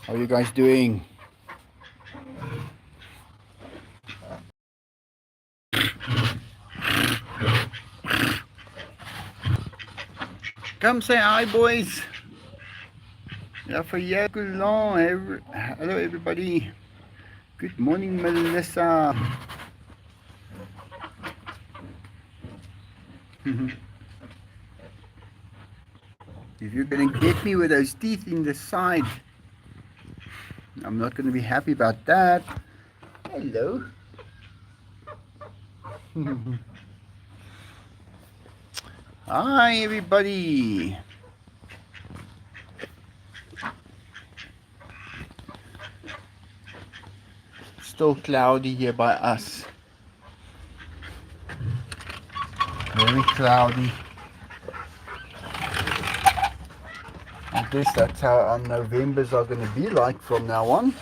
How are you guys doing? Come say hi, boys. Ja, for you, hello, everybody. Good morning, Melissa. If you're gonna get me with those teeth in the side, I'm not gonna be happy about that. Hello. Hi, everybody. Still cloudy here by us. Very cloudy. I guess that's how our Novembers are going to be like from now on.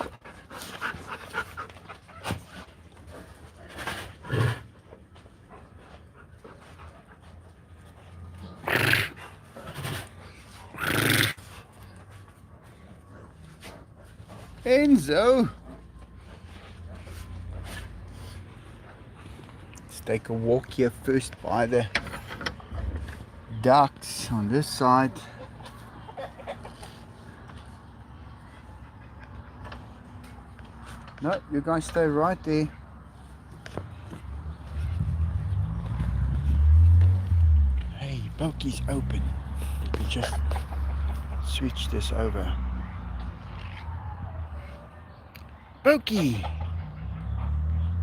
Enzo! Let's take a walk here first by the ducks on this side. No, you guys stay right there. Hey, Pokey's open. Let me just switch this over. Pokey!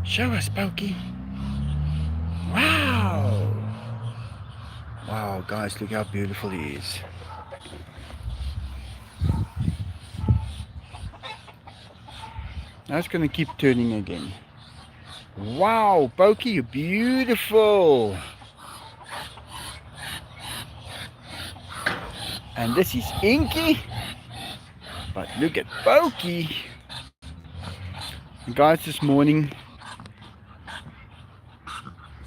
Show us, Pokey. Wow! Wow, guys, look how beautiful he is. Now it's going to keep turning again. Wow, Pokey, you're beautiful. And this is Inky. But look at Pokey. Guys, this morning,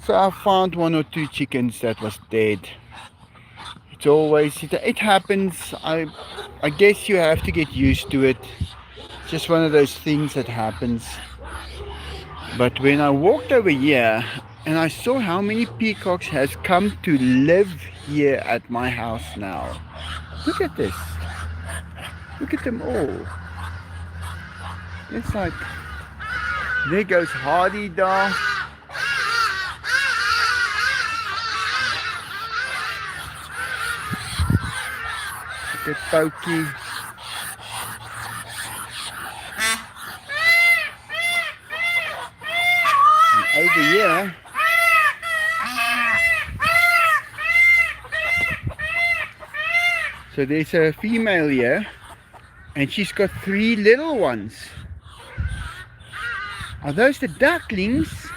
so I found 1 or 2 chickens that was dead. It's always, it happens. I guess you have to get used to it. Just one of those things that happens. But when I walked over here and I saw how many peacocks has come to live here at my house now. Look at this. Look at them all. It's like, there goes Hardy Da. Look at Pokey. And over here, so there's a female here, and she's got 3 little ones. Are those the ducklings?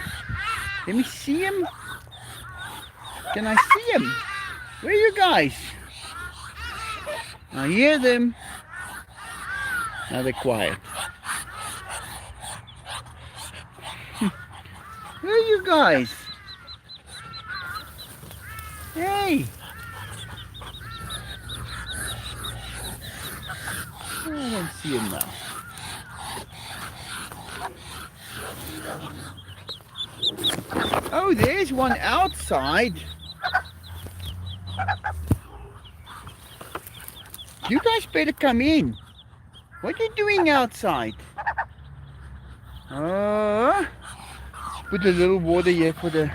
Let me see them. Can I see them? Where are you guys? I hear them. Now they're quiet. Where are you guys? Hey! I don't see him now. Oh, there's one outside. You guys better come in. What are you doing outside? Put a little water here for the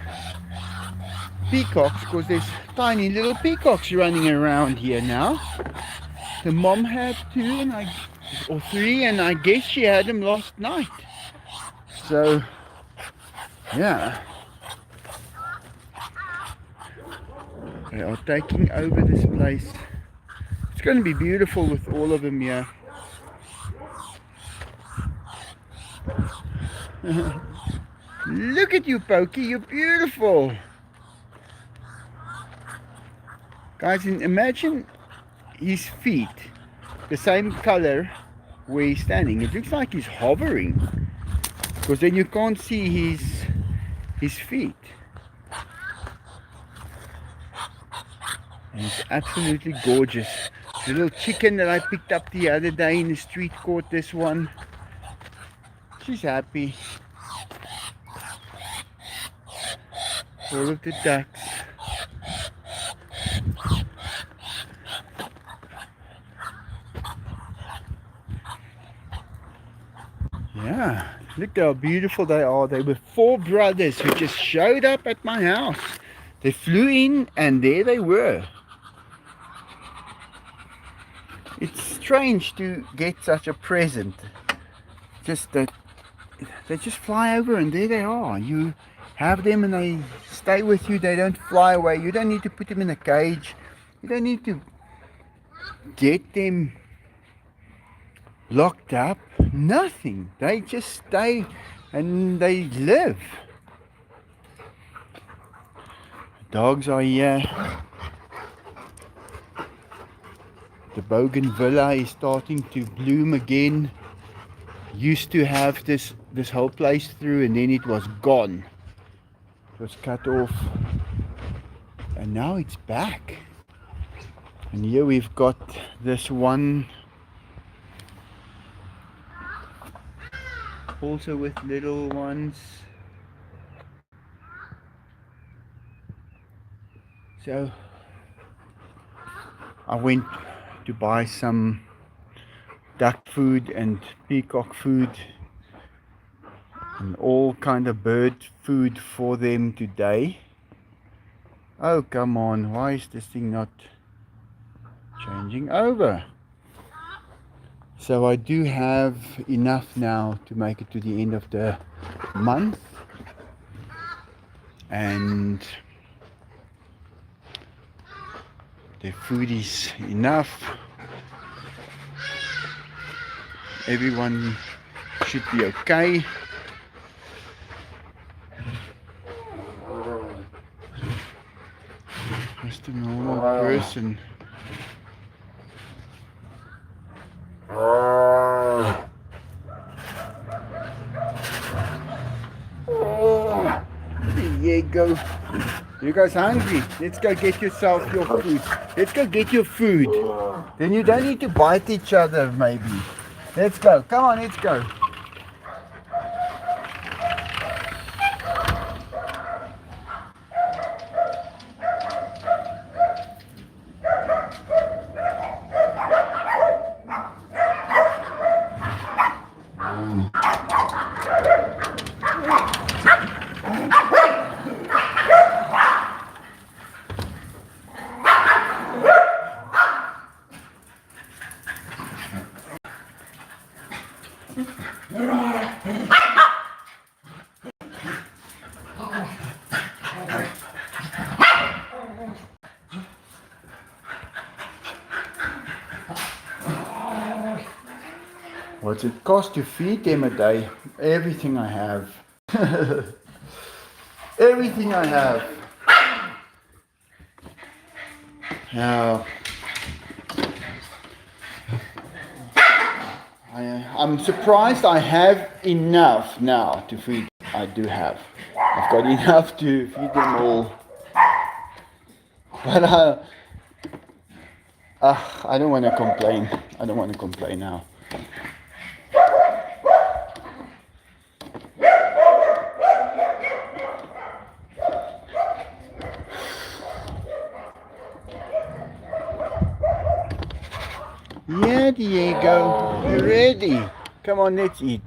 peacocks, because there's tiny little peacocks running around here now. The mom had 2 or 3, and I guess she had them last night. So, yeah. They are taking over this place. It's going to be beautiful with all of them here. Look at you, Pokey, you're beautiful. Guys, imagine his feet, the same color where he's standing. It looks like he's hovering, because then you can't see his feet. And it's absolutely gorgeous. The little chicken that I picked up the other day in the street caught this one. She's happy. All of the ducks. Yeah, look how beautiful they are. They were 4 brothers who just showed up at my house. They flew in and there they were. It's strange to get such a present. Just that they just fly over and there they are. You have them and they stay with you. They don't fly away. You don't need to put them in a cage. You don't need to get them locked up. Nothing. They just stay and they live. Dogs are here. The bougainvillea is starting to bloom again. Used to have this whole place through and then it was gone. It was cut off. And now it's back. And here we've got this one also with little ones. So I went to buy some duck food and peacock food and all kind of bird food for them today. Oh, come on, why is this thing not changing over? So I do have enough now to make it to the end of the month, and the food is enough. Everyone should be okay. Just a normal person. There you go. You guys hungry? Let's go get yourself your food. Let's go get your food. Then you don't need to bite each other maybe. Let's go. Come on, let's go. What's it cost to feed them a day? Everything I have. Everything I have. Now, I'm surprised I have enough now to feed. I do have. I've got enough to feed them all. But I don't want to complain. I don't want to complain now. Yeah, Diego, you're ready. Come on, let's eat.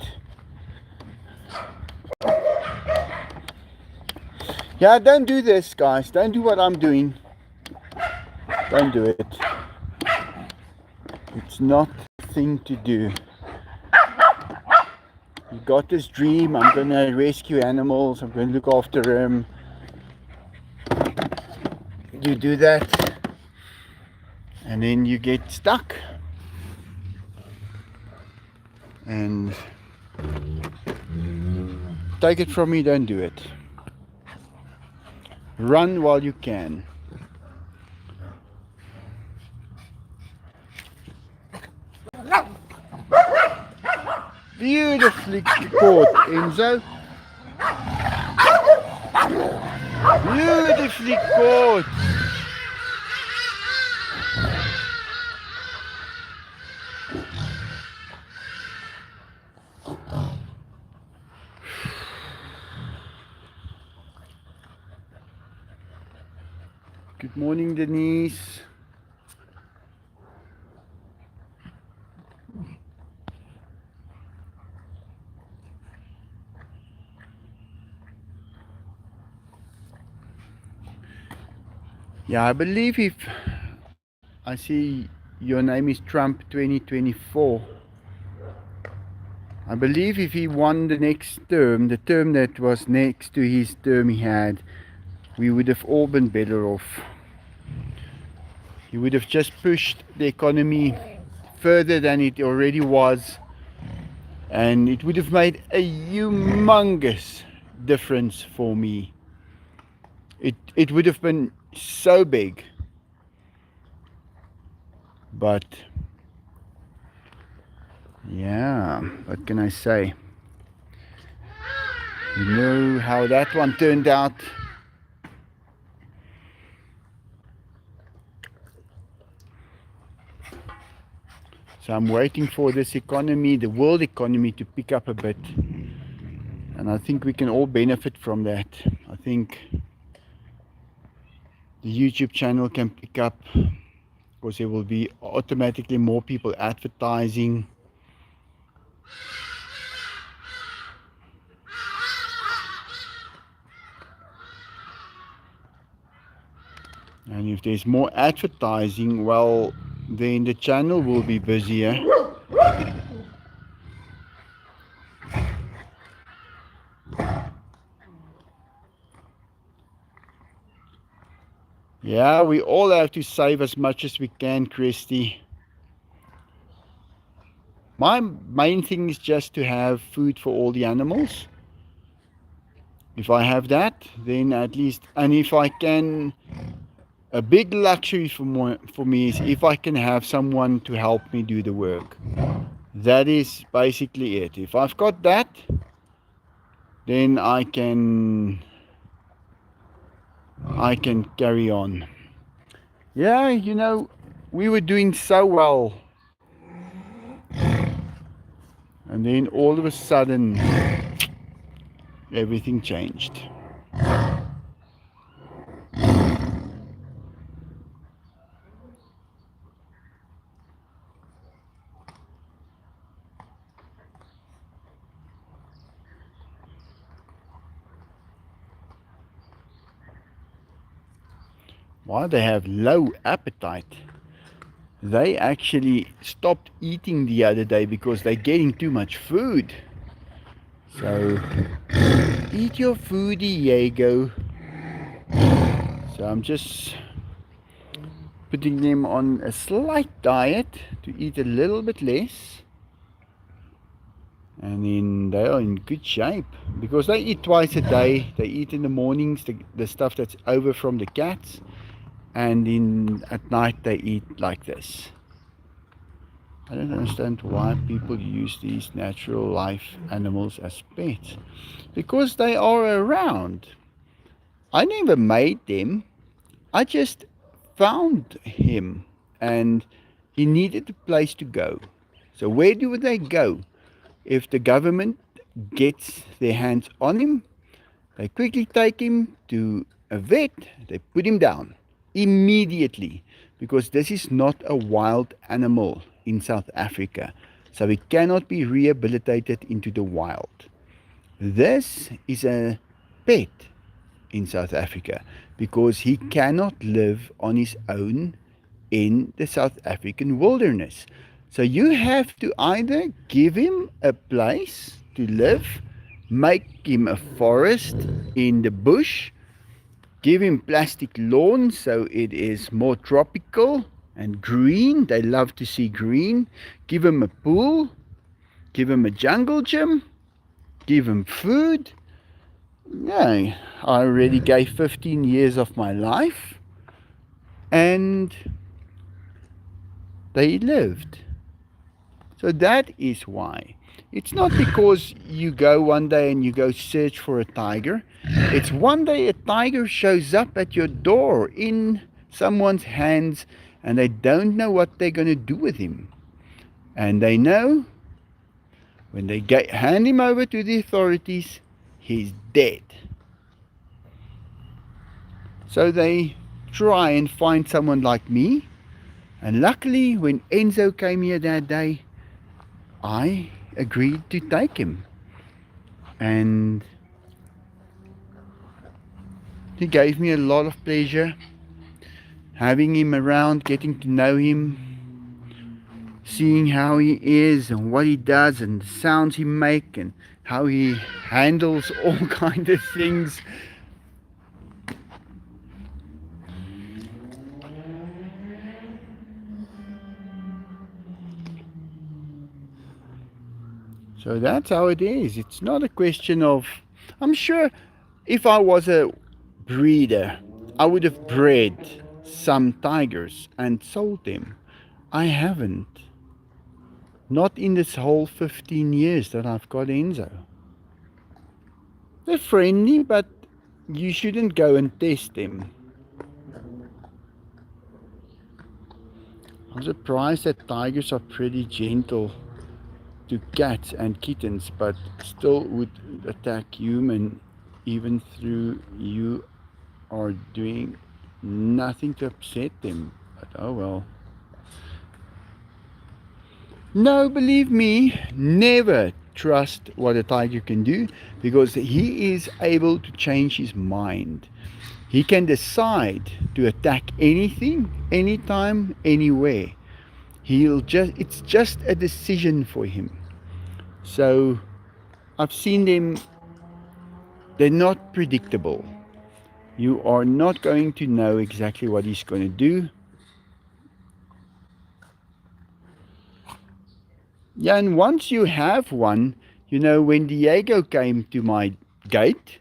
Yeah, don't do this, guys. Don't do what I'm doing. Don't do it. It's not the thing to do. You got this dream. I'm going to rescue animals. I'm going to look after them. You do that, and then you get stuck. And take it from me, don't do it. Run while you can. Beautifully caught, Enzo. Beautifully caught. Morning, Denise. Yeah, I believe if I see your name is Trump 2024, I believe if he won the next term, the term that was next to his term he had, we would have all been better off. He would have just pushed the economy further than it already was, and it would have made a humongous difference for me. It would have been so big, but yeah, what can I say? You know how that one turned out. So I'm waiting for this economy, the world economy, to pick up a bit. And I think we can all benefit from that. I think the YouTube channel can pick up because there will be automatically more people advertising. And if there's more advertising, well, then the channel will be busier. Yeah, we all have to save as much as we can, Christy. My main thing is just to have food for all the animals. If I have that, then at least, and if I can, a big luxury for me is if I can have someone to help me do the work. That is basically it. If I've got that, then I can carry on. Yeah, you know, we were doing so well, and then all of a sudden everything changed. Why they have low appetite? They actually stopped eating the other day because they're getting too much food. So eat your food, Diego. So I'm just putting them on a slight diet to eat a little bit less. And then they are in good shape because they eat twice a day. They eat in the mornings the stuff that's over from the cats, and at night they eat like this. I don't understand why people use these natural life animals as pets. Because they are around. I never made them. I just found him and he needed a place to go. So where do they go? If the government gets their hands on him, they quickly take him to a vet, they put him down immediately because this is not a wild animal in South Africa. So it cannot be rehabilitated into the wild. This is a pet in South Africa because he cannot live on his own in the South African wilderness. So you have to either give him a place to live, make him a forest in the bush, give him plastic lawns so it is more tropical and green. They love to see green. Give him a pool, give him a jungle gym, give him food. Yeah, I already gave 15 years of my life and they lived. So that is why. It's not because you go one day and you go search for a tiger. It's one day a tiger shows up at your door in someone's hands and they don't know what they're going to do with him. And they know when they hand him over to the authorities, he's dead. So they try and find someone like me. And luckily, when Enzo came here that day, I agreed to take him. And he gave me a lot of pleasure having him around, getting to know him, seeing how he is and what he does and the sounds he makes and how he handles all kinds of things. So that's how it is. It's not a question of, I'm sure if I was a breeder, I would have bred some tigers and sold them. I haven't. Not in this whole 15 years that I've got Enzo. They're friendly, but you shouldn't go and test them. I'm surprised that tigers are pretty gentle to cats and kittens, but still would attack human even though you are doing nothing to upset them. But oh well. No, believe me, never trust what a tiger can do, because he is able to change his mind. He can decide to attack anything, anytime, anywhere. It's just a decision for him. So I've seen them, they're not predictable. You are not going to know exactly what he's going to do. Yeah, and once you have one, when Diego came to my gate,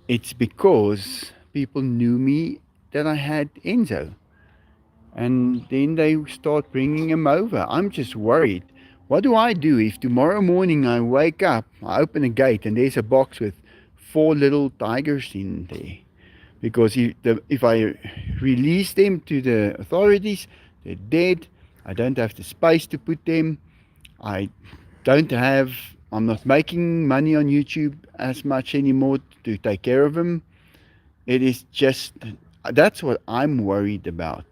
it's because people knew me that I had Enzo. And then they start bringing him over. I'm just worried. What do I do if tomorrow morning I wake up, I open a gate, and there's a box with 4 little tigers in there? Because if I release them to the authorities, they're dead. I don't have the space to put them. I don't have, I'm not making money on YouTube as much anymore to take care of them. It is just, that's what I'm worried about.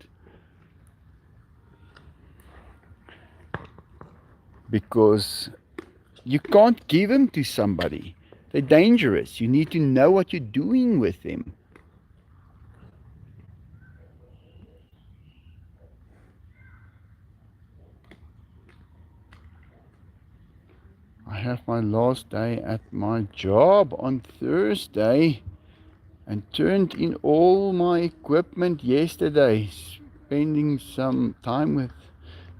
Because you can't give them to somebody. They're dangerous. You need to know what you're doing with them. I have my last day at my job on Thursday and turned in all my equipment yesterday, spending some time with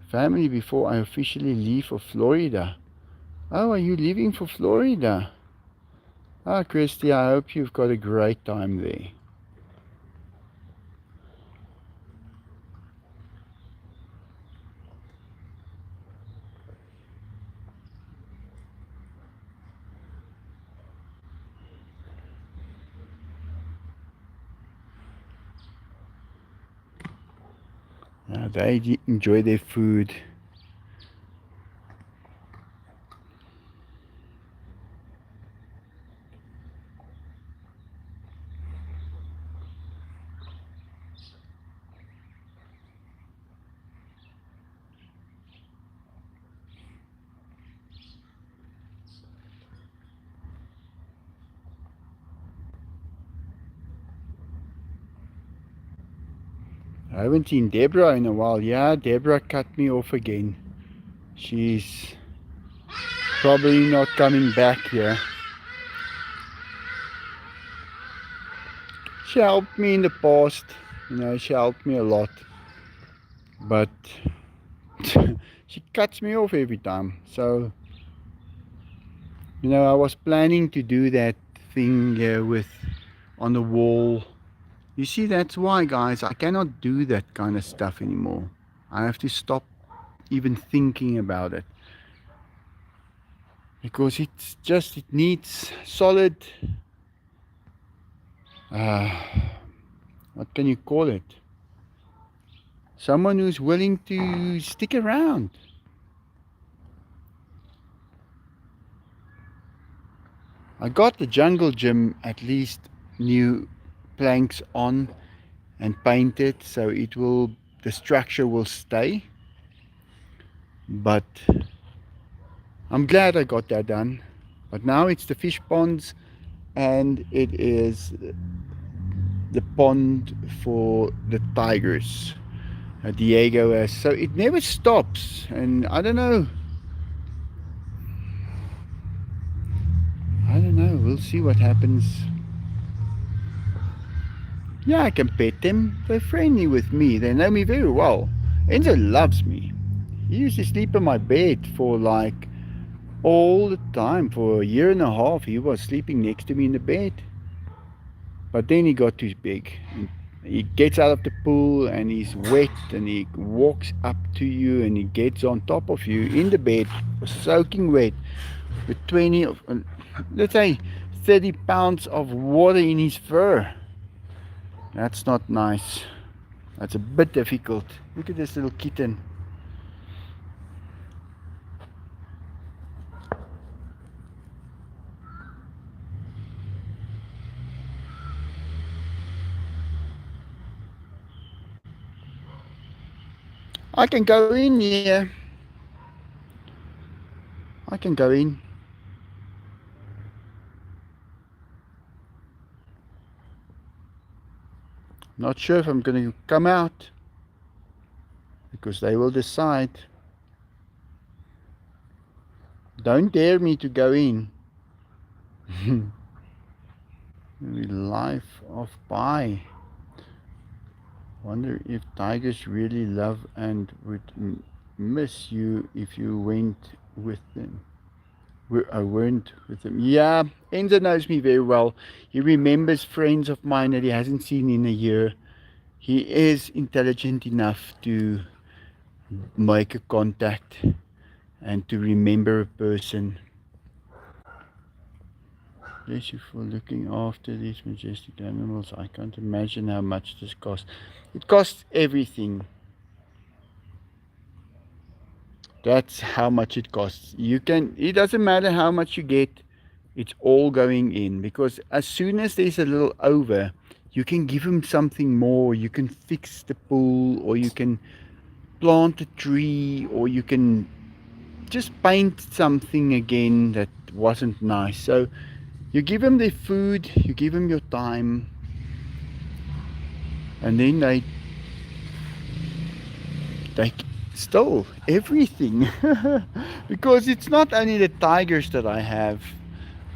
family before I officially leave for Florida. Oh, are you leaving for Florida? Ah, Christy, I hope you've got a great time there. They enjoy their food. I haven't seen Deborah in a while. Yeah, Deborah cut me off again. She's probably not coming back here. She helped me in the past. She helped me a lot. But she cuts me off every time. So, I was planning to do that thing with on the wall. You see, that's why, guys, I cannot do that kind of stuff anymore. I have to stop even thinking about it. Because it needs solid, what can you call it? Someone who's willing to stick around. I got the jungle gym at least new planks on and paint it so it will, the structure will stay. But I'm glad I got that done. But now it's the fish ponds, and it is the pond for the tigers. Diego has, so it never stops, and I don't know, we'll see what happens. Yeah, I can pet them. They're friendly with me. They know me very well. Enzo loves me. He used to sleep in my bed for like all the time. For a year and a half, he was sleeping next to me in the bed. But then he got too big. He gets out of the pool and he's wet and he walks up to you and he gets on top of you in the bed, soaking wet, with 20, let's say 30 pounds of water in his fur. That's not nice. That's a bit difficult. Look at this little kitten. I can go in here. I can go in. Not sure if I'm going to come out because they will decide. Don't dare me to go in. Life of Pi. Wonder if tigers really love and would miss you if you went with them. I weren't with them. Yeah, Enzo knows me very well. He remembers friends of mine that he hasn't seen in a year. He is intelligent enough to make a contact and to remember a person. Bless you for looking after these majestic animals. I can't imagine how much this costs. It costs everything. That's how much it costs. It doesn't matter how much you get, it's all going in, because as soon as there's a little over, you can give them something more. You can fix the pool, or you can plant a tree, or you can just paint something again that wasn't nice. So you give them their food, you give them your time, and then they stole everything. Because it's not only the tigers that I have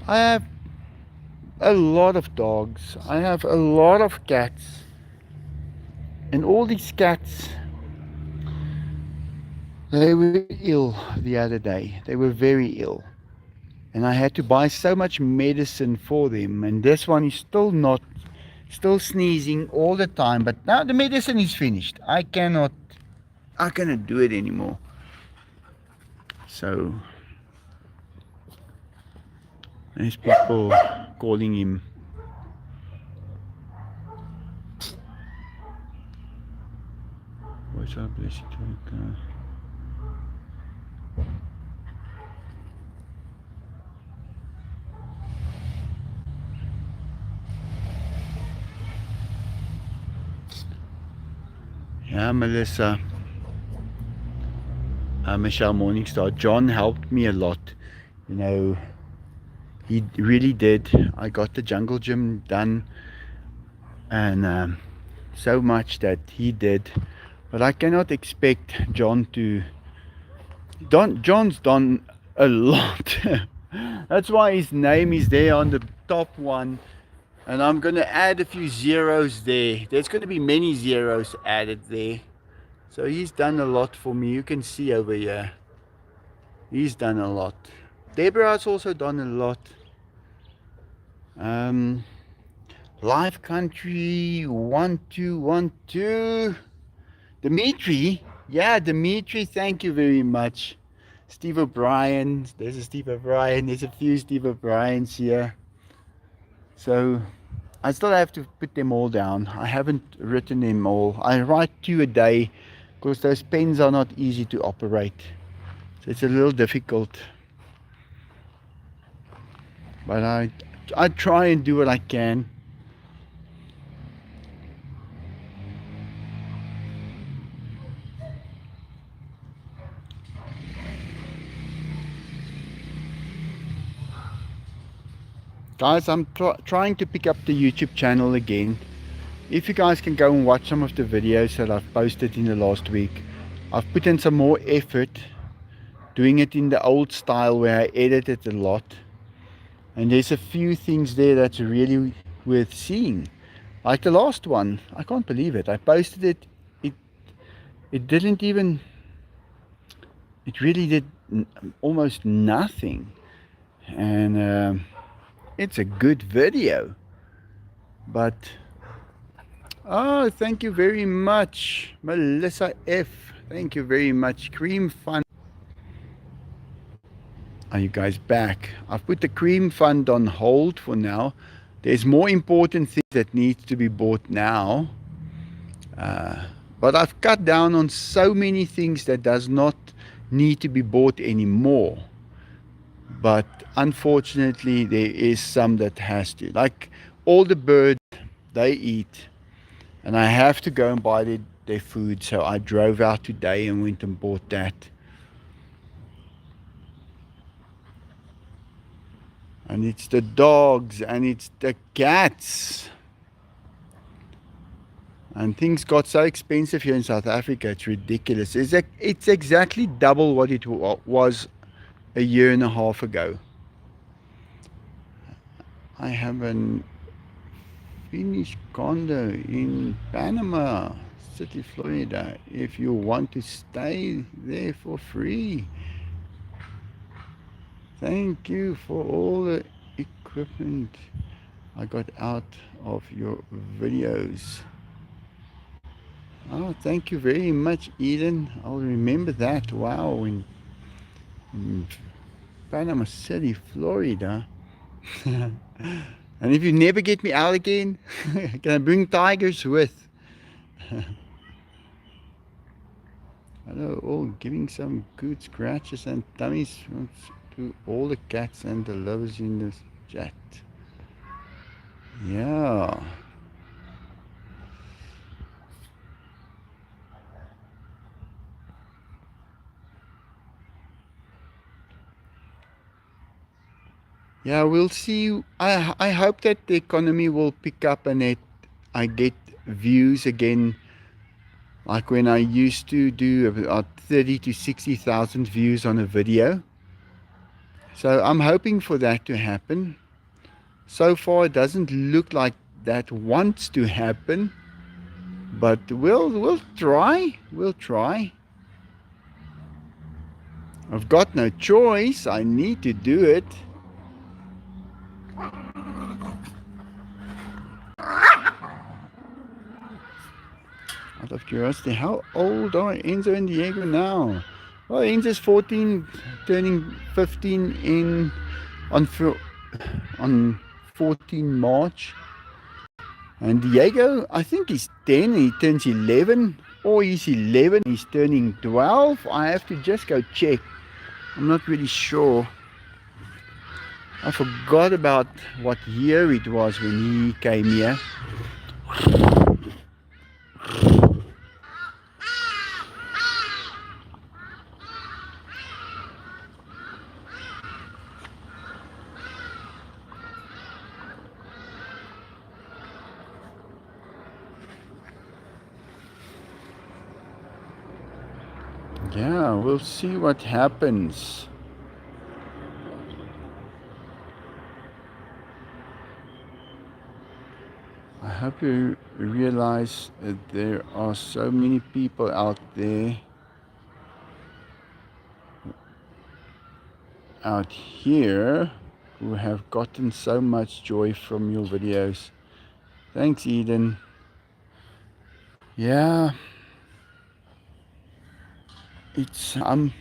a lot of dogs, I have a lot of cats, and all these cats, they were ill the other day. They were very ill, and I had to buy so much medicine for them, and this one is still sneezing all the time. But now the medicine is finished. I cannot do it anymore. So there's people calling him. What's up, bless you. Yeah, Melissa. Michelle Morningstar. John helped me a lot. You know, he really did. I got the jungle gym done, and so much that he did. But I cannot expect John to. John's done a lot. That's why his name is there on the top one. And I'm going to add a few zeros there. There's going to be many zeros added there. So he's done a lot for me. You can see over here. He's done a lot. Deborah's also done a lot. Live Country 1212. Dimitri. Yeah, Dimitri, thank you very much. Steve O'Brien. There's a Steve O'Brien. There's a few Steve O'Briens here. So I still have to put them all down. I haven't written them all. I write 2 a day because those pens are not easy to operate. So it's a little difficult. But I try and do what I can. Guys, I'm trying to pick up the YouTube channel again. If you guys can go and watch some of the videos that I've posted in the last week, I've put in some more effort doing it in the old style where I edited a lot. And there's a few things there that's really worth seeing. Like the last one, I can't believe it. I posted it, it didn't even, it really did almost nothing. And it's a good video. But, oh, thank you very much, Melissa F. Thank you very much. Cream Fund. Are you guys back? I've put the Cream Fund on hold for now. There's more important things that need to be bought now. But I've cut down on so many things that does not need to be bought anymore. But unfortunately, there is some that has to. Like all the birds, they eat. And I have to go and buy their food. So I drove out today and went and bought that. And it's the dogs and it's the cats. And things got so expensive here in South Africa, it's ridiculous. It's exactly double what it was a year and a half ago. I have a finished condo in Panama City, Florida. If you want to stay there for free. Thank you for all the equipment I got out of your videos. Oh, thank you very much, Eden. I'll remember that. Wow, in Panama City, Florida. And if you never get me out again, can I bring tigers with? Hello, all giving some good scratches and tummies to all the cats and the lovers in the chat. Yeah. Yeah, we'll see. I hope that the economy will pick up and I get views again, like when I used to do about 30 to 60,000 views on a video. So I'm hoping for that to happen. So far, it doesn't look like that wants to happen, but we'll try. We'll try. I've got no choice. I need to do it. Out of curiosity, how old are Enzo and Diego now? Well, Enzo's 14, turning 15 on 14 March. And Diego, I think he's 10, he turns 11, or he's 11, he's turning 12. I have to just go check. I'm not really sure. I forgot about what year it was when he came here. Yeah, we'll see what happens. I hope you realize that there are so many people out there, out here, who have gotten so much joy from your videos. Thanks, Eden. Yeah. I'm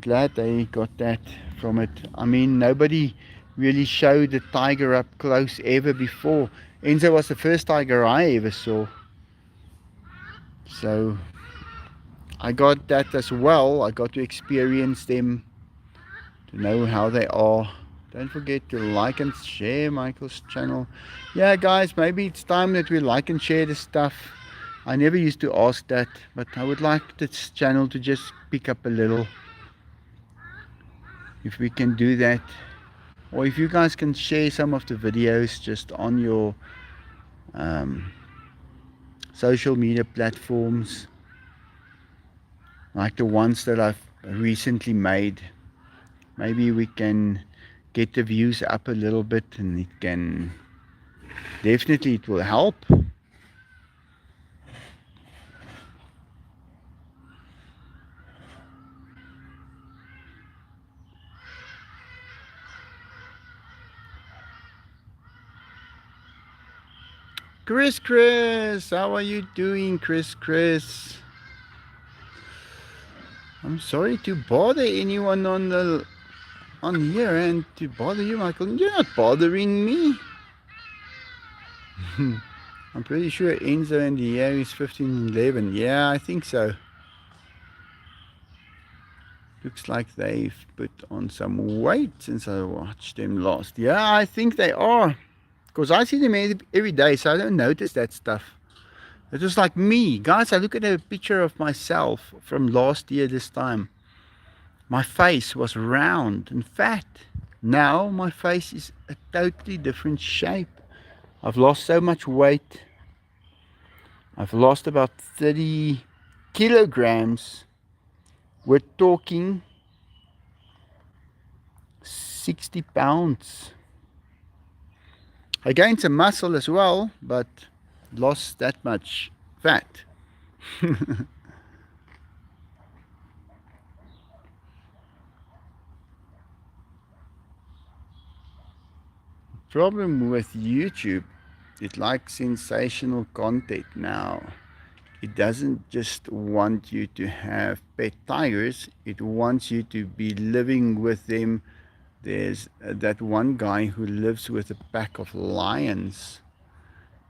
glad they got that from it. I mean, nobody really showed the tiger up close ever before. Enzo was the first tiger I ever saw. So I got that as well. I got to experience them, to know how they are. Don't forget to like and share Michael's channel. Yeah, guys, maybe it's time that we like and share this stuff. I never used to ask that, but I would like this channel to just pick up a little. If we can do that, Or if you guys can share some of the videos just on your social media platforms, like the ones that I've recently made, maybe we can get the views up a little bit, and it can definitely, it will help. Chris, how are you doing, Chris? I'm sorry to bother anyone on here and to bother you, Michael. You're not bothering me. I'm pretty sure Enzo and the year is 1511. Yeah, I think so. Looks like they've put on some weight since I watched them last. Yeah, I think they are. Because I see them every day, so I don't notice that stuff. It was like me. Guys, I look at a picture of myself from last year this time. My face was round and fat. Now my face is a totally different shape. I've lost so much weight. I've lost about 30 kilograms. We're talking 60 pounds. I gained some muscle as well, but lost that much fat. Problem with YouTube, it likes sensational content now. It doesn't just want you to have pet tigers, it wants you to be living with them. There's that one guy who lives with a pack of lions.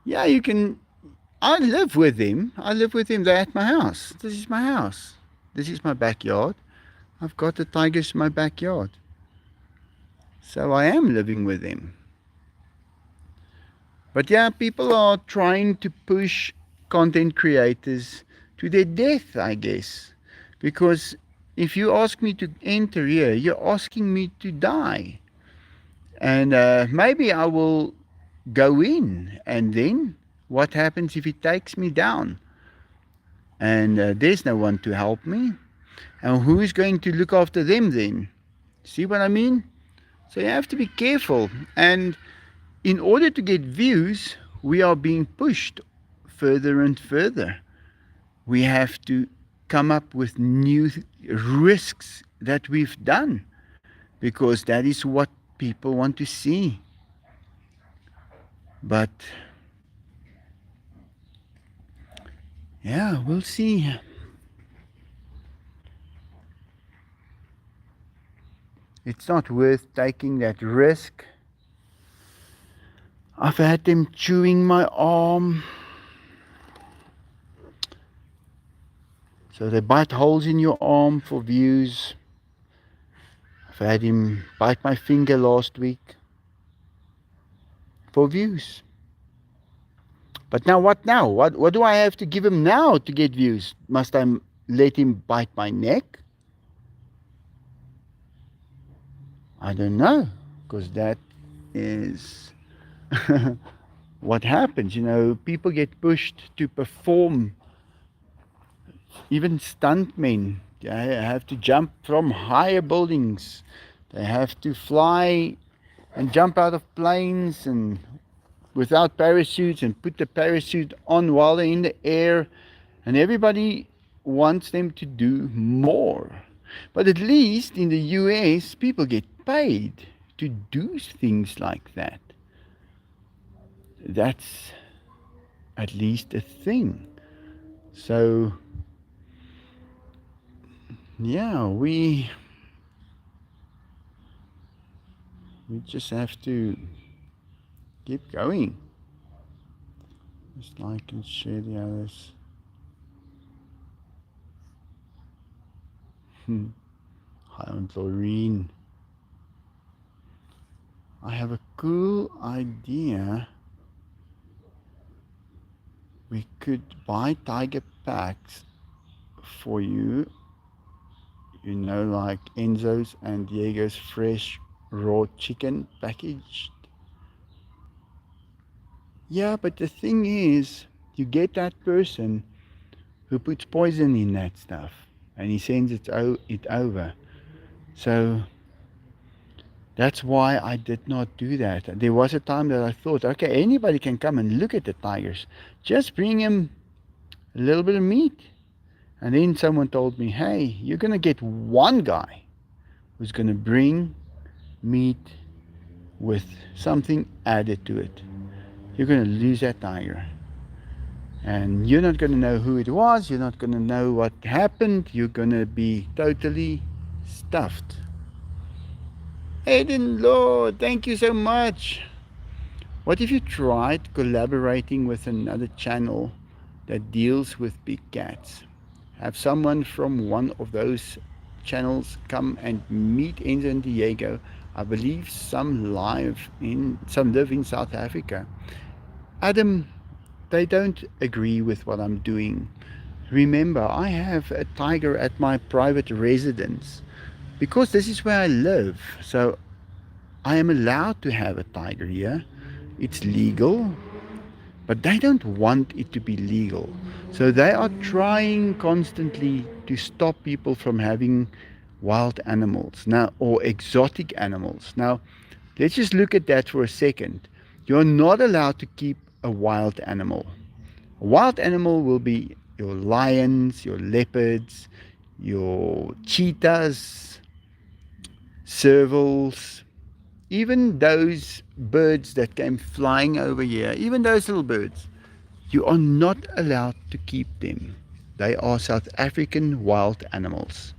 Yeah, you can. I live with him. I live with him. They're at my house. This is my house. This is my backyard. I've got the tigers in my backyard. So I am living with them. But yeah, people are trying to push content creators to their death, I guess. Because if you ask me to enter here, you're asking me to die. And maybe I will go in, and then what happens if it takes me down? And there's no one to help me. And who is going to look after them then? See what I mean? So you have to be careful. And in order to get views, we are being pushed further and further. We have to come up with new risks that we've done, because that is what people want to see. But yeah, we'll see. It's not worth taking that risk. I've had them chewing my arm. So they bite holes in your arm for views. I've had him bite my finger last week for views. But now what now? What do I have to give him now to get views? Must I let him bite my neck? I don't know, because that is what happens. You know, people get pushed to perform. Even stuntmen, they have to jump from higher buildings. They have to fly and jump out of planes and without parachutes, and put the parachute on while they're in the air. And everybody wants them to do more. But at least in the US, people get paid to do things like that. That's at least a thing. So yeah, we just have to keep going. Just like and share the others. Hi, I'm Doreen. I have a cool idea. We could buy tiger packs for you. You know, like Enzo's and Diego's fresh raw chicken packaged. Yeah, but the thing is, you get that person who puts poison in that stuff and he sends it over. So that's why I did not do that. There was a time that I thought, okay, anybody can come and look at the tigers. Just bring him a little bit of meat. And then someone told me, hey, you're going to get one guy who's going to bring meat with something added to it. You're going to lose that tiger. And you're not going to know who it was. You're not going to know what happened. You're going to be totally stuffed. Aiden Lord, thank you so much. What if you tried collaborating with another channel that deals with big cats? Have someone from one of those channels come and meet Enzo and Diego. I believe some live some live in South Africa. Adam, they don't agree with what I'm doing. Remember, I have a tiger at my private residence because this is where I live. So I am allowed to have a tiger here. It's legal, but they don't want it to be legal. So they are trying constantly to stop people from having wild animals now or exotic animals. Now, let's just look at that for a second. You're not allowed to keep a wild animal. A wild animal will be your lions, your leopards, your cheetahs, servals, even those birds that came flying over here, even those little birds. You are not allowed to keep them. They are South African wild animals.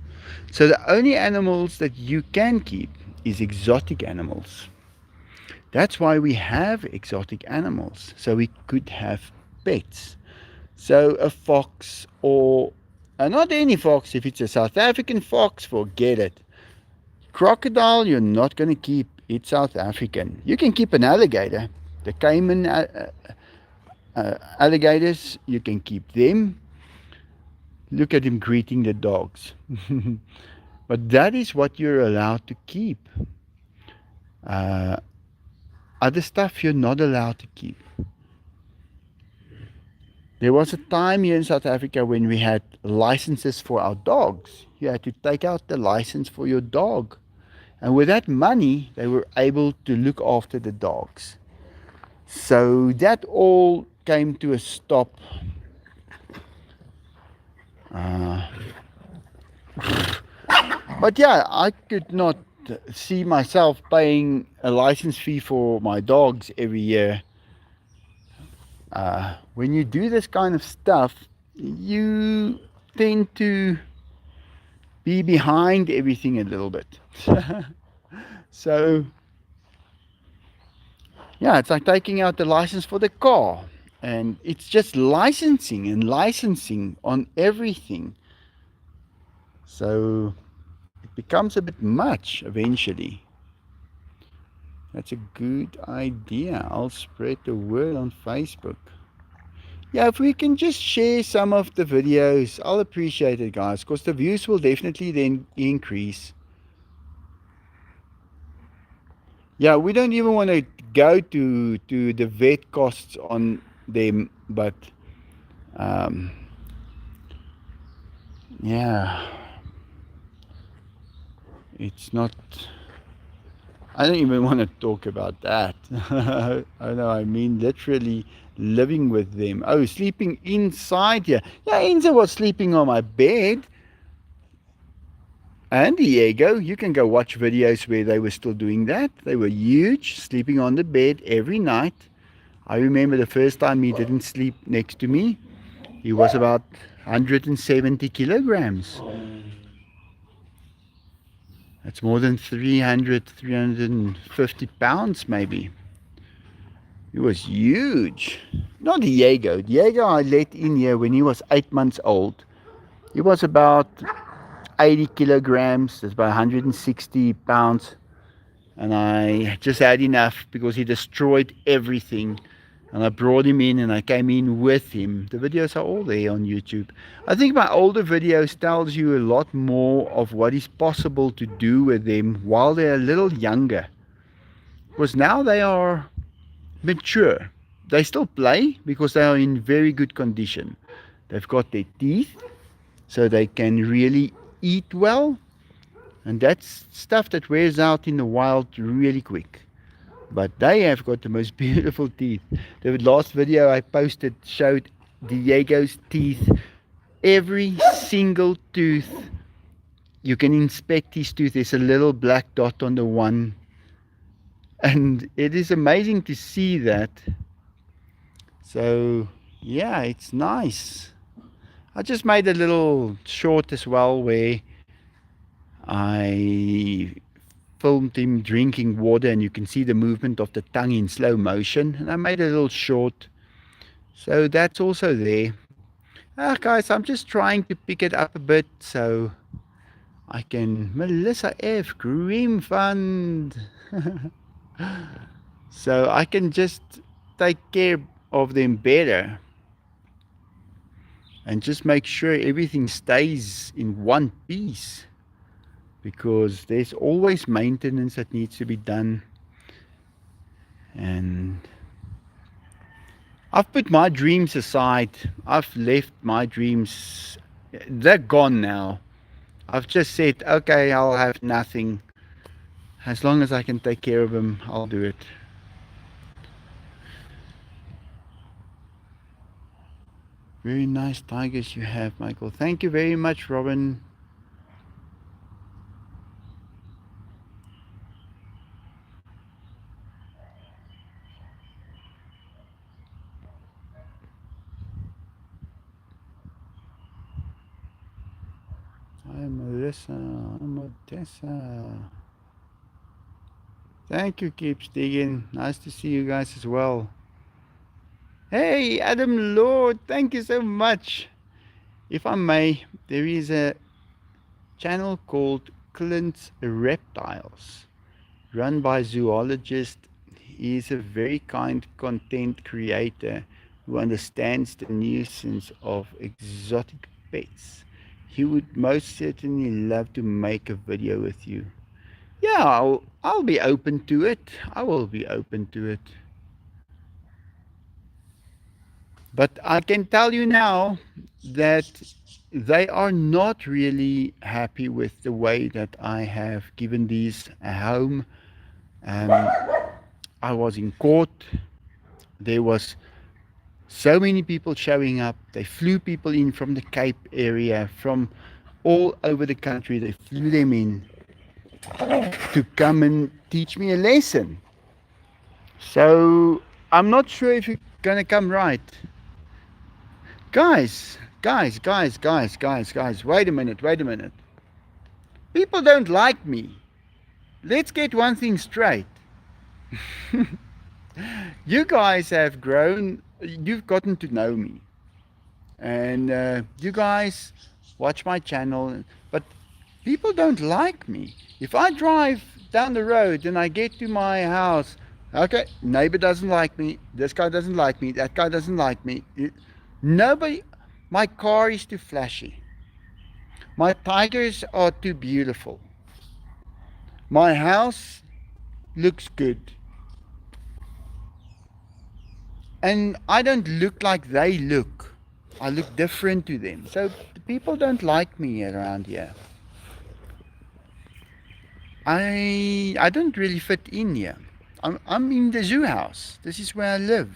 So the only animals that you can keep is exotic animals. That's why we have exotic animals. So we could have pets. So a fox or not any fox, if it's a South African fox, forget it. Crocodile, you're not going to keep. It's South African. You can keep an alligator. The Cayman alligators, you can keep them. Look at him greeting the dogs. But that is what you're allowed to keep. Other stuff you're not allowed to keep. There was a time here in South Africa when we had licenses for our dogs. You had to take out the license for your dog. And with that money, they were able to look after the dogs. So that all came to a stop. But yeah, I could not see myself paying a license fee for my dogs every year. When you do this kind of stuff, you tend to be behind everything a little bit. So yeah, it's like taking out the license for the car, and it's just licensing and licensing on everything. So it becomes a bit much eventually. That's a good idea. I'll spread the word on Facebook. Yeah, if we can just share some of the videos, I'll appreciate it, guys, because the views will definitely then increase. Yeah, we don't even want to go to the vet costs on them, but yeah, it's not. I don't even want to talk about that. I know, I mean literally living with them. Oh, sleeping inside here. Yeah, Enzo was sleeping on my bed. And Diego, you can go watch videos where they were still doing that. They were huge, sleeping on the bed every night. I remember the first time he didn't sleep next to me. He was about 170 kilograms. That's more than 300, 350 pounds maybe. He was huge. Not Diego. Diego I let in here when he was 8 months old. He was about 80 kilograms. That's about 160 pounds. And I just had enough because he destroyed everything. and I brought him in and I came in with him. The videos are all there on YouTube. I think my older videos tells you a lot more of what is possible to do with them while they're a little younger. Because now they are mature. They still play because they are in very good condition. They've got their teeth, so they can really eat well, and that's stuff that wears out in the wild really quick. But they have got the most beautiful teeth. The last video I posted showed Diego's teeth. Every single tooth, you can inspect his tooth. There's a little black dot on the one, and it is amazing to see that. So yeah, it's nice. I just made a little short as well where I filmed him drinking water and you can see the movement of the tongue in slow motion, and I made a little short, so that's also there. Guys, I'm just trying to pick it up a bit so I can Melissa F Green Fund so I can just take care of them better and just make sure everything stays in one piece, because there's always maintenance that needs to be done. And I've put my dreams aside. I've left my dreams, they're gone now. I've just said, okay, I'll have nothing. As long as I can take care of them, I'll do it. Very nice tigers you have, Michael. Thank you very much, Robin. Hi, Melissa. I'm Odessa. Thank you, Keeps Digging. Nice to see you guys as well. Hey, Adam Lord, thank you so much. If I may, there is a channel called Clint's Reptiles, run by a zoologist. He is a very kind content creator who understands the nuisance of exotic pets. He would most certainly love to make a video with you. Yeah, I'll be open to it. I will be open to it. But I can tell you now that they are not really happy with the way that I have given these a home. I was in court. There was so many people showing up. They flew people in from the Cape area, from all over the country. They flew them in to come and teach me a lesson. So I'm not sure if you're going to come right. Guys, wait a minute. People don't like me. Let's get one thing straight. You guys have grown, you've gotten to know me. And you guys watch my channel, but people don't like me. If I drive down the road and I get to my house, okay, neighbor doesn't like me, this guy doesn't like me, that guy doesn't like me. Nobody, my car is too flashy. My tigers are too beautiful. My house looks good. And I don't look like they look. I look different to them. So people don't like me around here. I don't really fit in here. I'm in the zoo house. This is where I live.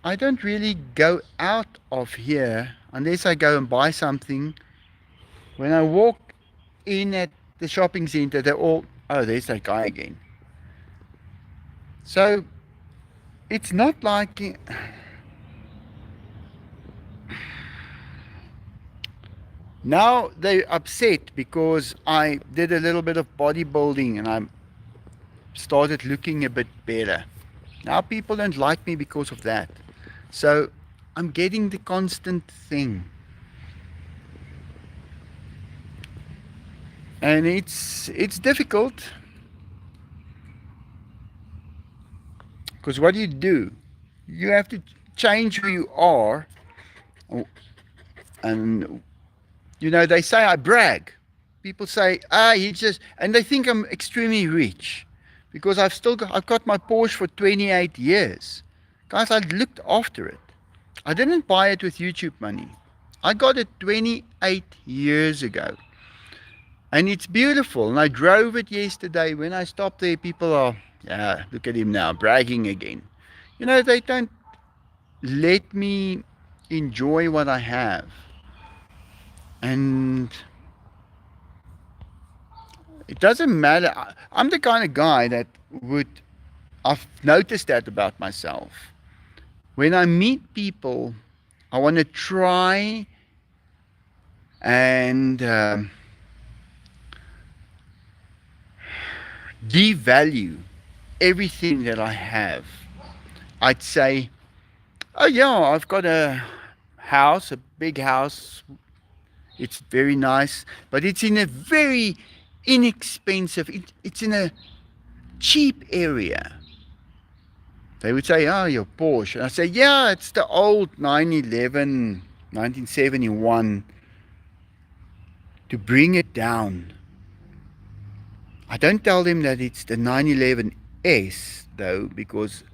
I don't really go out of here unless I go and buy something. When I walk in at the shopping center, they're all, oh, there's that guy again. So it's not like now they're upset because I did a little bit of bodybuilding and I started looking a bit better. Now people don't like me because of that. So I'm getting the constant thing. And it's difficult. Because what do? You have to change who you are. And, they say I brag. People say, he just, and they think I'm extremely rich because I've got my Porsche for 28 years. Guys, I looked after it. I didn't buy it with YouTube money. I got it 28 years ago. And it's beautiful. And I drove it yesterday. When I stopped there, people are, yeah, look at him now, bragging again. They don't let me enjoy what I have. And it doesn't matter. I'm the kind of guy that I've noticed that about myself. When I meet people, I want to try and devalue everything that I have. I'd say, oh yeah, I've got a house, a big house. It's very nice, but it's in a very inexpensive, it's in a cheap area. They would say, oh, your Porsche. And I say, yeah, it's the old 911, 1971, to bring it down. I don't tell them that it's the 911S, though, because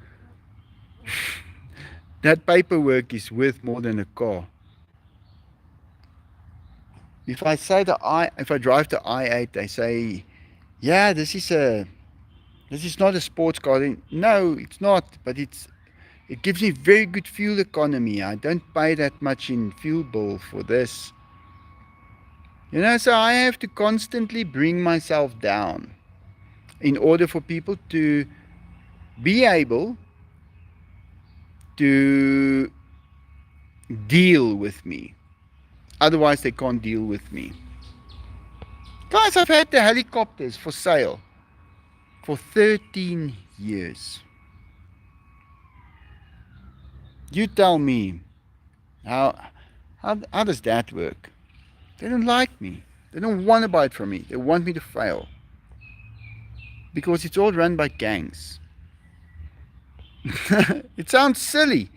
that paperwork is worth more than a car. If I drive the i8, they say, yeah, this is not a sports car. No, it's not, but it gives me very good fuel economy. I don't pay that much in fuel bill for this. So I have to constantly bring myself down in order for people to be able to deal with me. Otherwise, they can't deal with me. Guys, I've had the helicopters for sale for 13 years. You tell me, how does that work? They don't like me. They don't want to buy it from me. They want me to fail. Because it's all run by gangs. It sounds silly.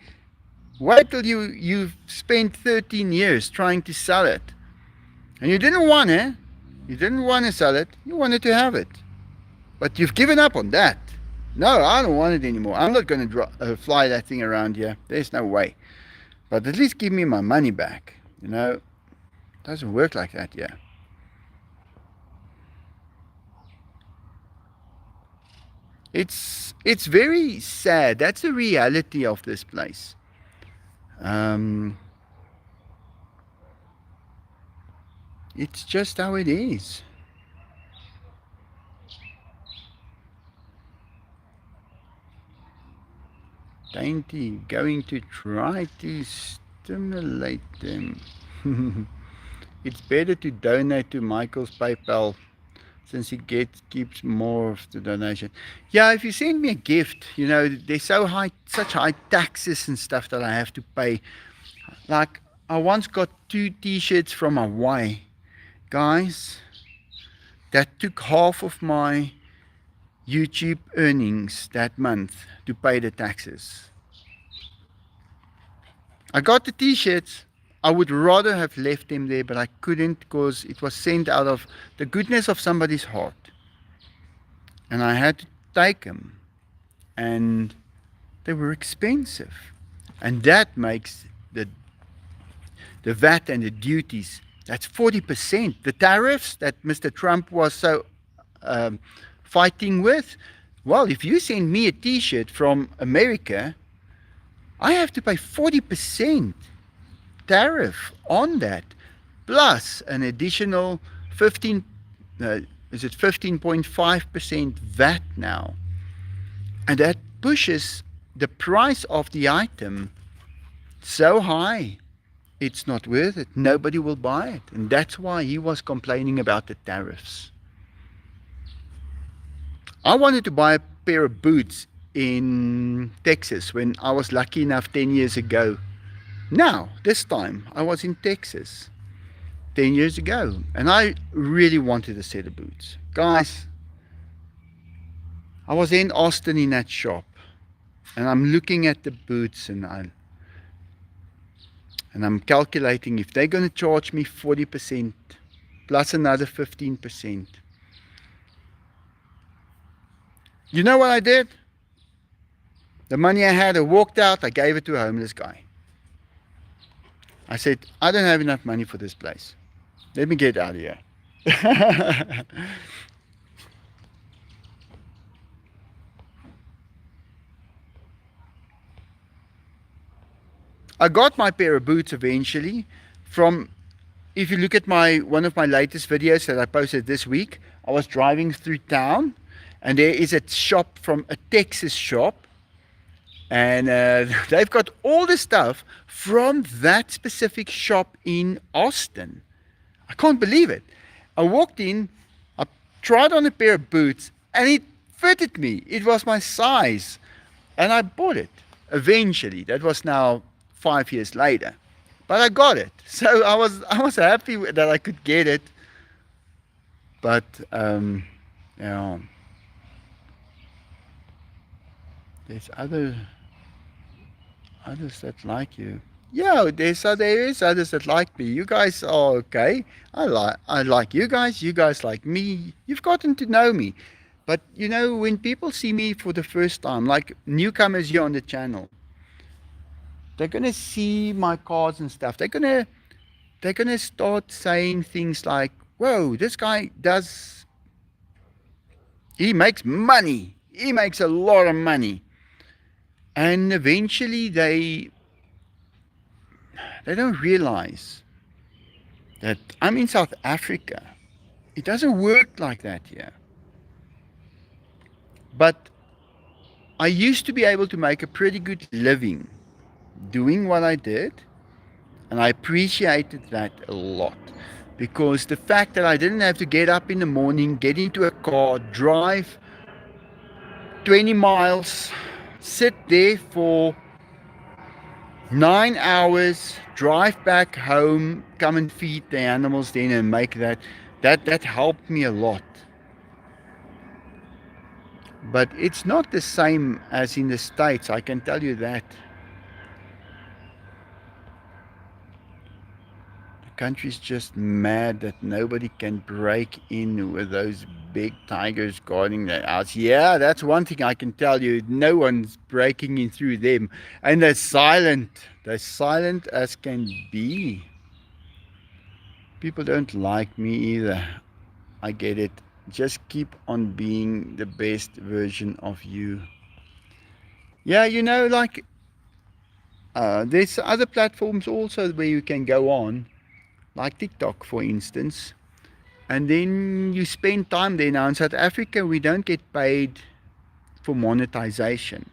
Wait till you've spent 13 years trying to sell it. And you didn't want it. You didn't want to sell it. You wanted to have it. But you've given up on that. No, I don't want it anymore. I'm not going to fly that thing around here. There's no way. But at least give me my money back. It doesn't work like that, yeah. It's very sad. That's the reality of this place. It's just how it is. Dainty, going to try to stimulate them. It's better to donate to Michael's PayPal since he keeps more of the donation. Yeah, if you send me a gift, there's such high taxes and stuff that I have to pay. Like, I once got 2 t-shirts from Hawaii. Guys, that took half of my YouTube earnings that month to pay the taxes. I got the t-shirts. I would rather have left them there, but I couldn't because it was sent out of the goodness of somebody's heart. And I had to take them. And they were expensive. And that makes the VAT and the duties, that's 40%. The tariffs that Mr. Trump was so fighting with, well, if you send me a t-shirt from America, I have to pay 40% tariff on that, plus an additional 15.5% VAT now. And that pushes the price of the item so high, it's not worth it. Nobody will buy it. And that's why he was complaining about the tariffs. I wanted to buy a pair of boots in Texas when I was lucky enough 10 years ago. Now, this time, I was in Texas 10 years ago. And I really wanted a set of boots. Guys, I was in Austin in that shop. And I'm looking at the boots, and I'm calculating if they're going to charge me 40% plus another 15%. You know what I did? The money I had, I walked out, I gave it to a homeless guy. I said, I don't have enough money for this place. Let me get out of here. I got my pair of boots eventually from, if you look at my one of my latest videos that I posted this week, I was driving through town and there is a shop from a Texas shop, and they've got all the stuff from that specific shop in Austin. I can't believe it. I walked in, I tried on a pair of boots, and it fitted me. It was my size, and I bought it eventually. That was now 5 years later, but I got it. So I was happy that I could get it. But yeah, there's others that like you. Yeah, there is others that like me. You guys are okay. I like you guys. You guys like me. You've gotten to know me. But you know, when people see me for the first time, like newcomers here on the channel, they're gonna see my cards and stuff. They're gonna start saying things like, "Whoa, this guy does. He makes money. He makes a lot of money." And eventually they don't realize that I'm in South Africa. It doesn't work like that here. But I used to be able to make a pretty good living doing what I did, and I appreciated that a lot. Because the fact that I didn't have to get up in the morning, get into a car, drive 20 miles, sit there for 9 hours, drive back home, come and feed the animals then and make that helped me a lot. But it's not the same as in the States, I can tell you that. The country's just mad that nobody can break in with those big tigers guarding their house. Yeah, that's one thing I can tell you. No one's breaking in through them. And they're silent. They're silent as can be. People don't like me either. I get it. Just keep on being the best version of you. Yeah, you know, like there's other platforms also where you can go on, like TikTok, for instance, and then you spend time there. Now in South Africa, we don't get paid for monetization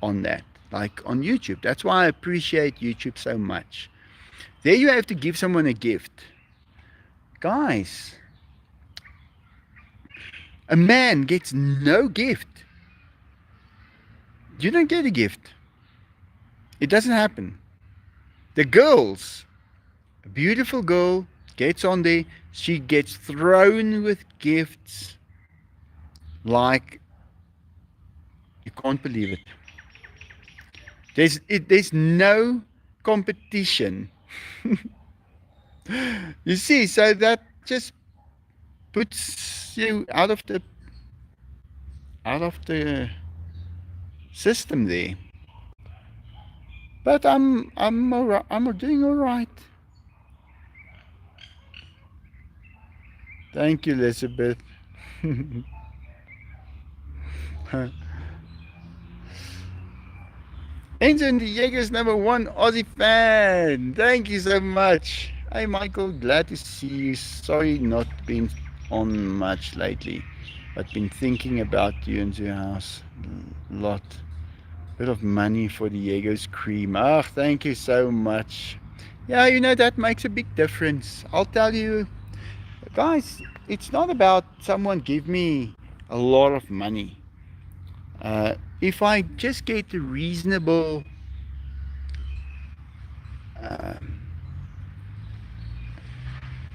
on that, like on YouTube. That's why I appreciate YouTube so much. There you have to give someone a gift. Guys, a man gets no gift. You don't get a gift. It doesn't happen. The girls, a beautiful girl gets on there, she gets thrown with gifts like you can't believe it. There's no competition. You see, so that just puts you out of the system there. But I'm all right. I'm doing all right. Thank you, Elizabeth. Enzo the Jaeger's #1 Aussie fan. Thank you so much. Hey Michael, glad to see you. Sorry not been on much lately, but been thinking about you and your house a lot. Bit of money for the Jaeger's cream. Ah, thank you so much. Yeah, you know that makes a big difference. I'll tell you, guys, it's not about someone give me a lot of money. If I just get a reasonable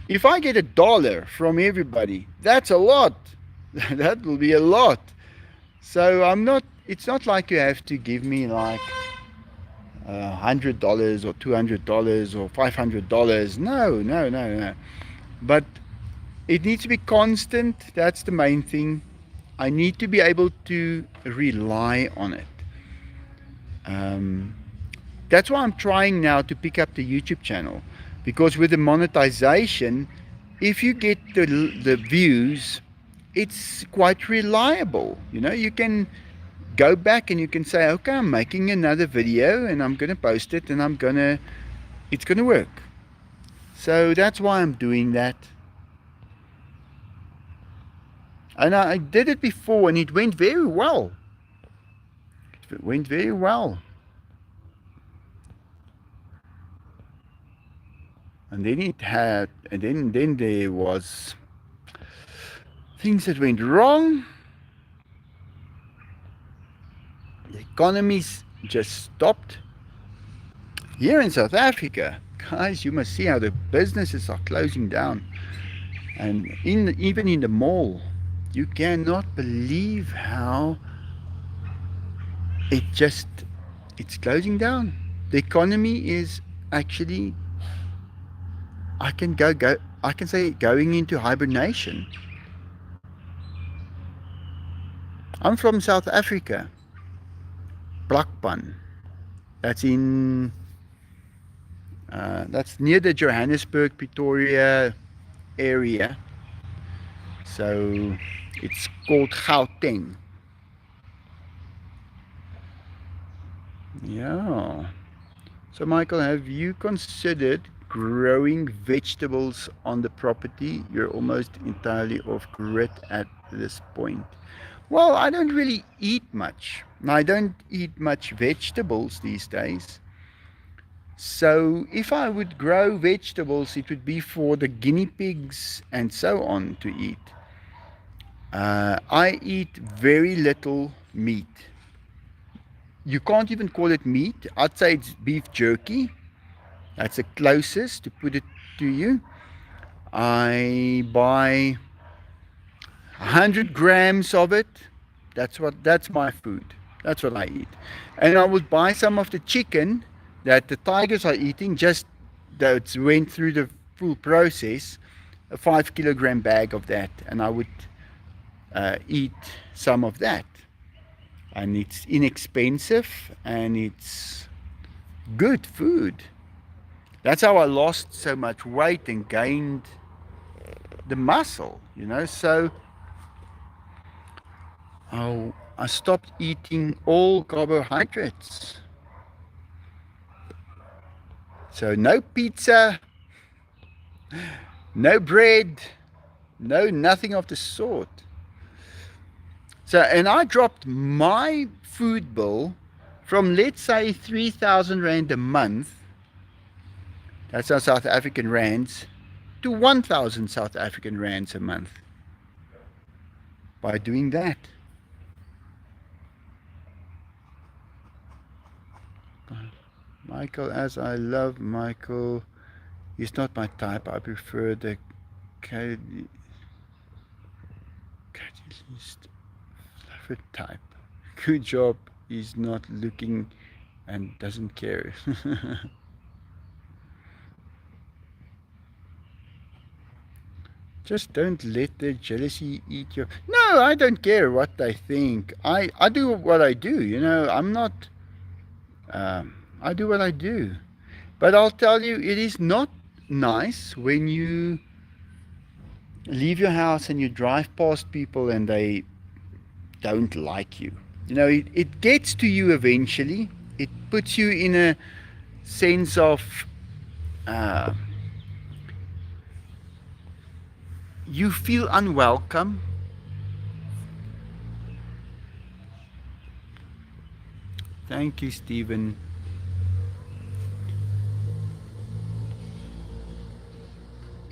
if I get $1 from everybody, that's a lot. That will be a lot. So I'm not. It's not like you have to give me like $100 or $200 or $500. No, no, no, no. But it needs to be constant. That's the main thing. I need to be able to rely on it. Um, that's why I'm trying now to pick up the YouTube channel, because with the monetization, if you get the views, it's quite reliable. You know, you can go back and you can say, okay, I'm making another video and I'm gonna post it and it's gonna work. So that's why I'm doing that. And I did it before and it went very well. It went very well. And then then there was things that went wrong. The economies just stopped. Here in South Africa, guys, you must see how the businesses are closing down. And even in the mall, you cannot believe how it just it's closing down. The economy is actually I can say going into hibernation. I'm from South Africa, Brakpan. That's in that's near the Johannesburg, Pretoria area. So it's called Gauteng. Yeah. So Michael, have you considered growing vegetables on the property? You're almost entirely off grid at this point. Well, I don't really eat much. I don't eat much vegetables these days. So if I would grow vegetables, it would be for the guinea pigs and so on to eat. I eat very little meat. You can't even call it meat. I'd say it's beef jerky. That's the closest to put it to you. I buy 100 grams of it. That's my food. That's what I eat. And I would buy some of the chicken that the tigers are eating, just that went through the full process, a 5 kilogram bag of that, and I would eat some of that. And it's inexpensive and it's good food. That's how I lost so much weight and gained the muscle, you know. So I stopped eating all carbohydrates. So no pizza, no bread, no nothing of the sort. So, and I dropped my food bill from, let's say, 3,000 Rand a month, that's our South African rands, to 1,000 South African rands a month by doing that. Michael, as I love Michael, he's not my type. I prefer the catalyst flavor type. Good job. He's not looking and doesn't care. Just don't let the jealousy eat your. No, I don't care what they think. I do what I do. You know, I'm not. I do what I do. But I'll tell you, it is not nice when you leave your house and you drive past people and they don't like you. You know, it gets to you eventually. It puts you in a sense of uh, you feel unwelcome. Thank you, Stephen.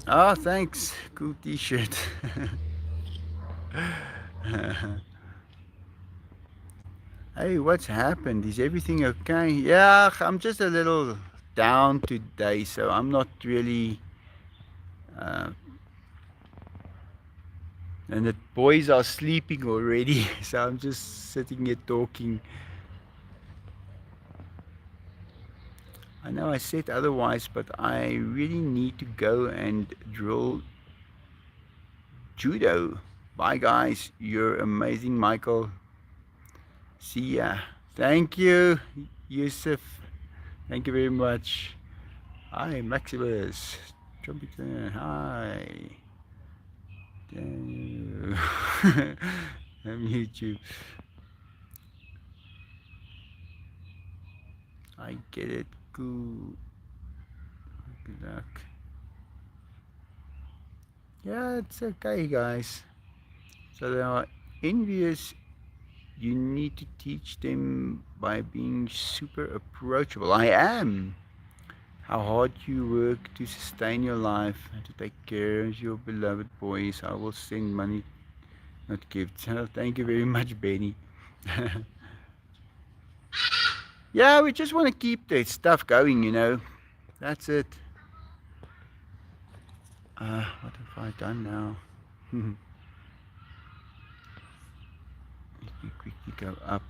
Oh, thanks. Cool t-shirt. Hey, what's happened? Is everything okay? Yeah, I'm just a little down today, so I'm not really. Uh, And the boys are sleeping already, so I'm just sitting here talking. I know I said otherwise, but I really need to go and drill judo. Bye guys, you're amazing, Michael. See ya. Thank you, Yusuf. Thank you very much. Hi, Maximus. Trumpeter. Hi. I'm YouTube. I get it. Good luck. Yeah, it's okay, guys. So they are envious. You need to teach them by being super approachable. I am. How hard you work to sustain your life and to take care of your beloved boys. I will send money, not gifts. Thank you very much, Benny. Yeah, we just want to keep the stuff going, you know. That's it. What have I done now? Let me quickly go up.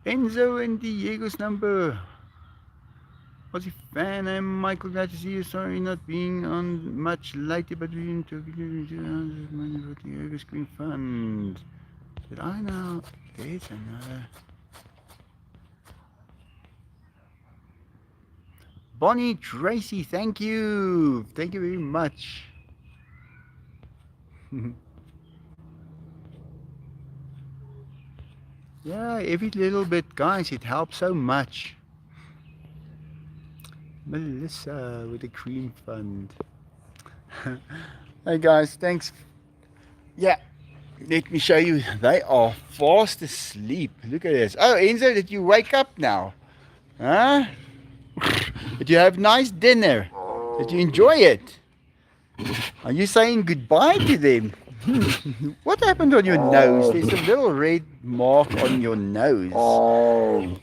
Enzo and Diego's number. Was a fan. I'm Michael. Glad to see you. Sorry not being on much later, but we took money for the Diego Screen Fund. Did I know? There's another. Bonnie Tracy, thank you. Thank you very much. Yeah, every little bit, guys, it helps so much. Melissa with the Cream Fund. Hey guys, thanks. Yeah, let me show you. They are fast asleep. Look at this. Oh, Enzo, did you wake up now? Huh? Did you have nice dinner? Did you enjoy it? Are you saying goodbye to them? What happened on your nose? There's a little red mark on your nose.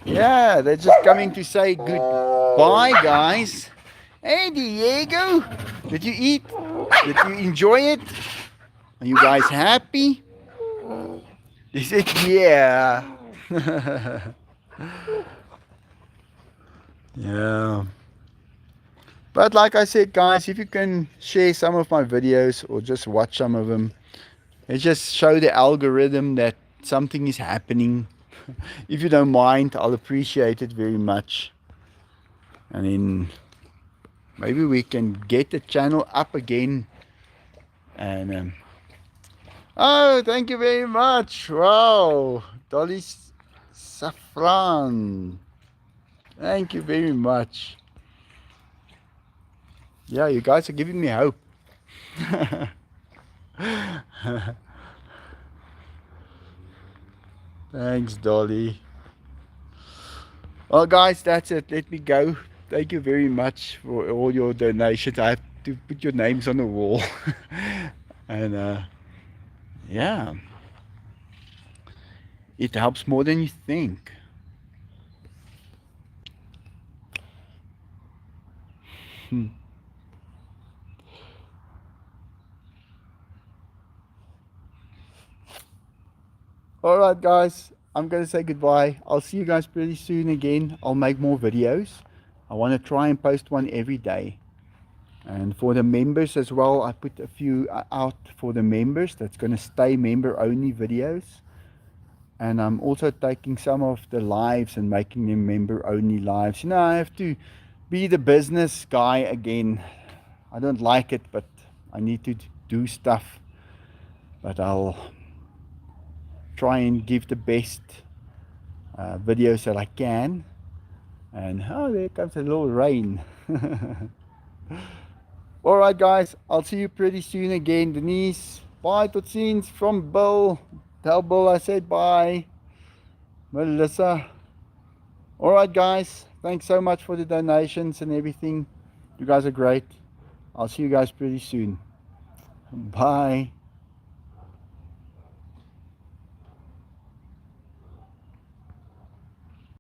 Yeah, they're just coming to say goodbye, guys. Hey, Diego, did you eat? Did you enjoy it? Are you guys happy? They said, yeah. Yeah. But like I said, guys, if you can share some of my videos or just watch some of them, it just show the algorithm that something is happening. If you don't mind, I'll appreciate it very much. And then maybe we can get the channel up again. And oh, thank you very much. Wow, Dolly Saffron. Thank you very much. Yeah, you guys are giving me hope. Thanks, Dolly. Well, guys, that's it. Let me go. Thank you very much for all your donations. I have to put your names on the wall. And yeah, it helps more than you think. Alright guys, I'm going to say goodbye. I'll see you guys pretty soon again. I'll make more videos. I want to try and post one every day. And for the members as well, I put a few out for the members. That's going to stay member only videos. And I'm also taking some of the lives and making them member only lives. You know, I have to be the business guy again. I don't like it, but I need to do stuff. But I'll try and give the best videos that I can. And oh, there comes a little rain. Alright guys, I'll see you pretty soon again. Denise, bye, tot ziens from Bill. Tell Bill I said bye. Melissa. Alright guys, thanks so much for the donations and everything. You guys are great. I'll see you guys pretty soon. Bye.